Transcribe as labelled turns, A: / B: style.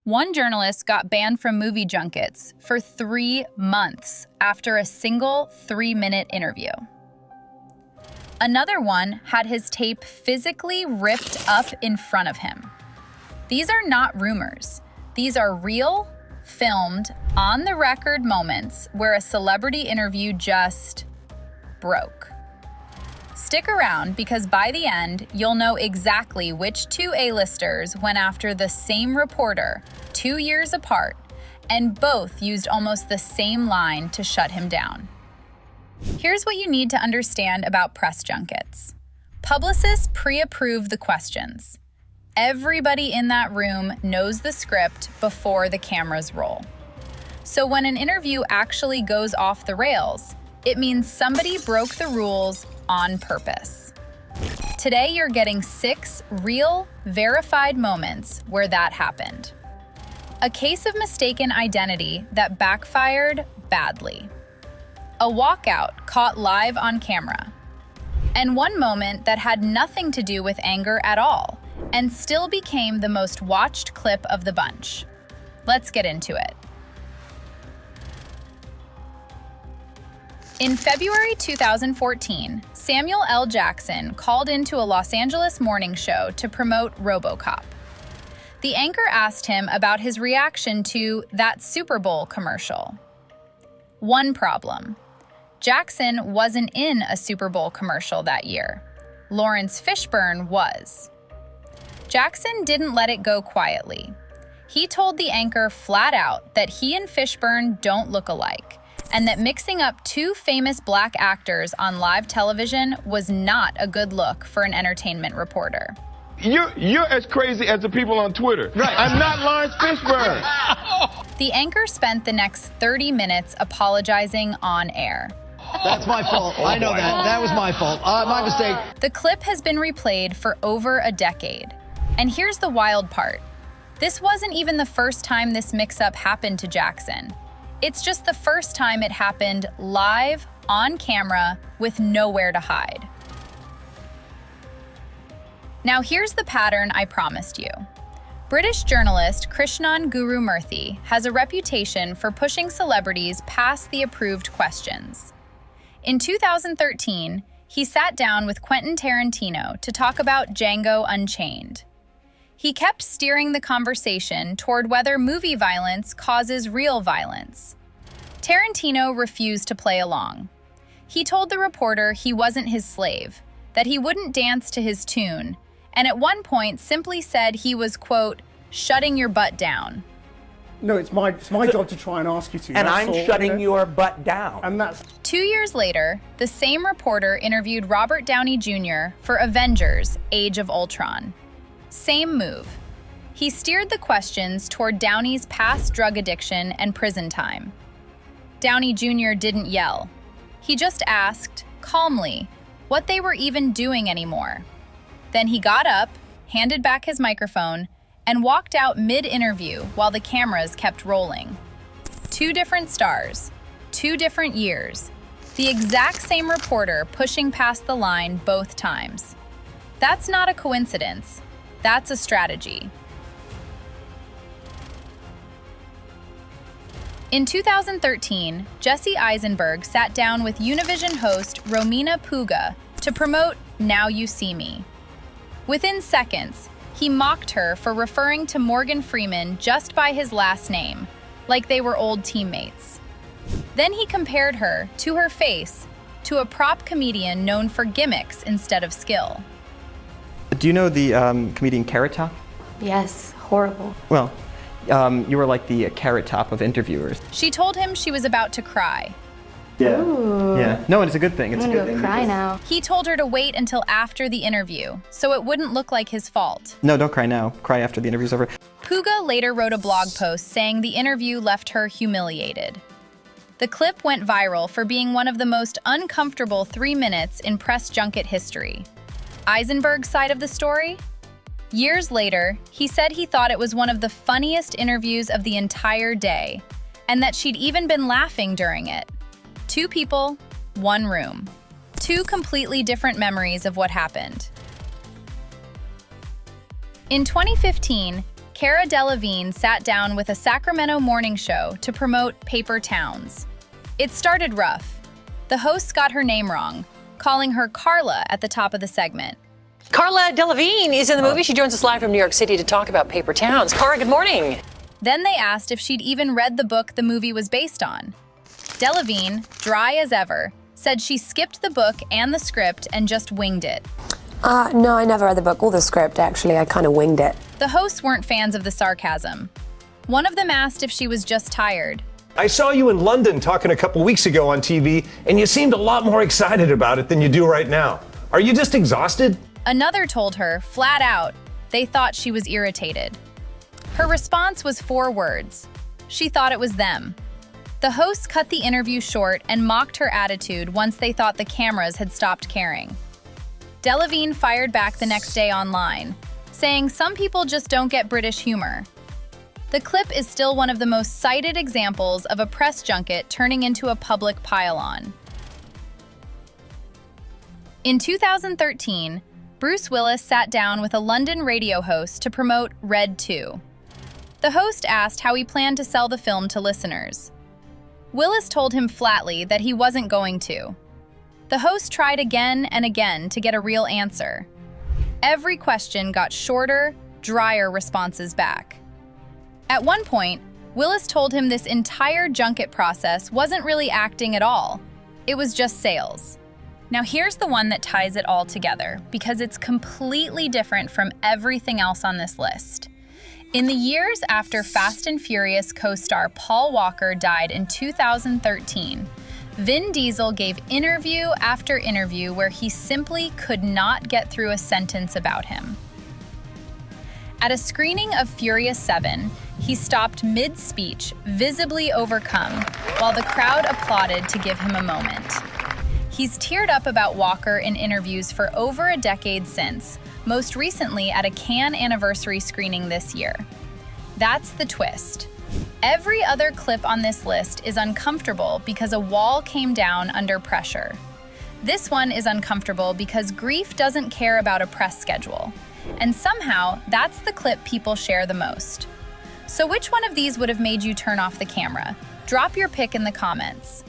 A: One journalist got banned from movie junkets for 3 months after a single 3-minute interview. Another one had his tape physically ripped up in front of him. These are not rumors. These are real, filmed, on-the-record moments where a celebrity interview just broke. Stick around because by the end, you'll know exactly which two A-listers went after the same reporter 2 years apart, and both used almost the same line to shut him down. Here's what you need to understand about press junkets. Publicists pre-approve the questions. Everybody in that room knows the script before the cameras roll. So when an interview actually goes off the rails, it means somebody broke the rules on purpose. Today, you're getting 6 real, verified moments where that happened. A case of mistaken identity that backfired badly. A walkout caught live on camera. And one moment that had nothing to do with anger at all, and still became the most watched clip of the bunch. Let's get into it. In February 2014, Samuel L. Jackson called into a Los Angeles morning show to promote RoboCop. The anchor asked him about his reaction to that Super Bowl commercial. One problem: Jackson wasn't in a Super Bowl commercial that year. Lawrence Fishburne was. Jackson didn't let it go quietly. He told the anchor flat out that he and Fishburne don't look alike, and that mixing up 2 famous black actors on live television was not a good look for an entertainment reporter.
B: You're as crazy as the people on Twitter. Right. I'm not Lawrence Fishburne.
A: The anchor spent the next 30 minutes apologizing on air.
C: That's my fault. I know that. That was my fault. My mistake.
A: The clip has been replayed for over a decade. And here's the wild part. This wasn't even the first time this mix-up happened to Jackson. It's just the first time it happened live, on camera, with nowhere to hide. Now here's the pattern I promised you. British journalist Krishnan Guru Murthy has a reputation for pushing celebrities past the approved questions. In 2013, he sat down with Quentin Tarantino to talk about Django Unchained. He kept steering the conversation toward whether movie violence causes real violence. Tarantino refused to play along. He told the reporter he wasn't his slave, that he wouldn't dance to his tune, and at one point simply said he was, quote, shutting your butt down.
D: No, it's my job to try and ask you to.
E: And I'm shutting your butt down.
D: And that's
A: 2 years later, the same reporter interviewed Robert Downey Jr. for Avengers: Age of Ultron. Same move. He steered the questions toward Downey's past drug addiction and prison time. Downey Jr. didn't yell. He just asked, calmly, what they were even doing anymore. Then he got up, handed back his microphone, and walked out mid-interview while the cameras kept rolling. 2 different stars, 2 different years, the exact same reporter pushing past the line both times. That's not a coincidence. That's a strategy. In 2013, Jesse Eisenberg sat down with Univision host Romina Puga to promote Now You See Me. Within seconds, he mocked her for referring to Morgan Freeman just by his last name, like they were old teammates. Then he compared her, to her face, to a prop comedian known for gimmicks instead of skill.
F: Do you know the comedian Cara?
G: Yes, horrible.
F: Well, you were like the Carrot Top of interviewers.
A: She told him she was about to cry.
F: Yeah.
G: Ooh.
F: Yeah. No, it's a good thing. It's
G: I'm
F: a good
G: gonna
F: thing.
G: go cry now.
A: He told her to wait until after the interview, so it wouldn't look like his fault.
F: No, don't cry now. Cry after the interview's over.
A: Puga later wrote a blog post saying the interview left her humiliated. The clip went viral for being one of the most uncomfortable 3 minutes in press junket history. Eisenberg's side of the story? Years later, he said he thought it was one of the funniest interviews of the entire day, and that she'd even been laughing during it. 2 people, 1 room. 2 completely different memories of what happened. In 2015, Cara Delevingne sat down with a Sacramento morning show to promote Paper Towns. It started rough. The hosts got her name wrong, calling her Carla at the top of the segment.
H: Carla Delevingne is in the movie. She joins us live from New York City to talk about Paper Towns. Cara, good morning.
A: Then they asked if she'd even read the book the movie was based on. Delevingne, dry as ever, said she skipped the book and the script and just winged it.
G: No, I never read the book or the script, actually. I kind of winged it.
A: The hosts weren't fans of the sarcasm. One of them asked if she was just tired.
I: I saw you in London talking a couple weeks ago on TV, and you seemed a lot more excited about it than you do right now. Are you just exhausted?
A: Another told her, flat out, they thought she was irritated. Her response was 4 words. She thought it was them. The hosts cut the interview short and mocked her attitude once they thought the cameras had stopped caring. Delevingne fired back the next day online, saying some people just don't get British humor. The clip is still one of the most cited examples of a press junket turning into a public pile-on. In 2013, Bruce Willis sat down with a London radio host to promote Red 2. The host asked how he planned to sell the film to listeners. Willis told him flatly that he wasn't going to. The host tried again and again to get a real answer. Every question got shorter, drier responses back. At one point, Willis told him this entire junket process wasn't really acting at all. It was just sales. Now here's the one that ties it all together, because it's completely different from everything else on this list. In the years after Fast and Furious co-star Paul Walker died in 2013, Vin Diesel gave interview after interview where he simply could not get through a sentence about him. At a screening of Furious 7, he stopped mid-speech, visibly overcome, while the crowd applauded to give him a moment. He's teared up about Walker in interviews for over a decade since, most recently at a Cannes anniversary screening this year. That's the twist. Every other clip on this list is uncomfortable because a wall came down under pressure. This one is uncomfortable because grief doesn't care about a press schedule. And somehow, that's the clip people share the most. So which one of these would have made you turn off the camera? Drop your pick in the comments.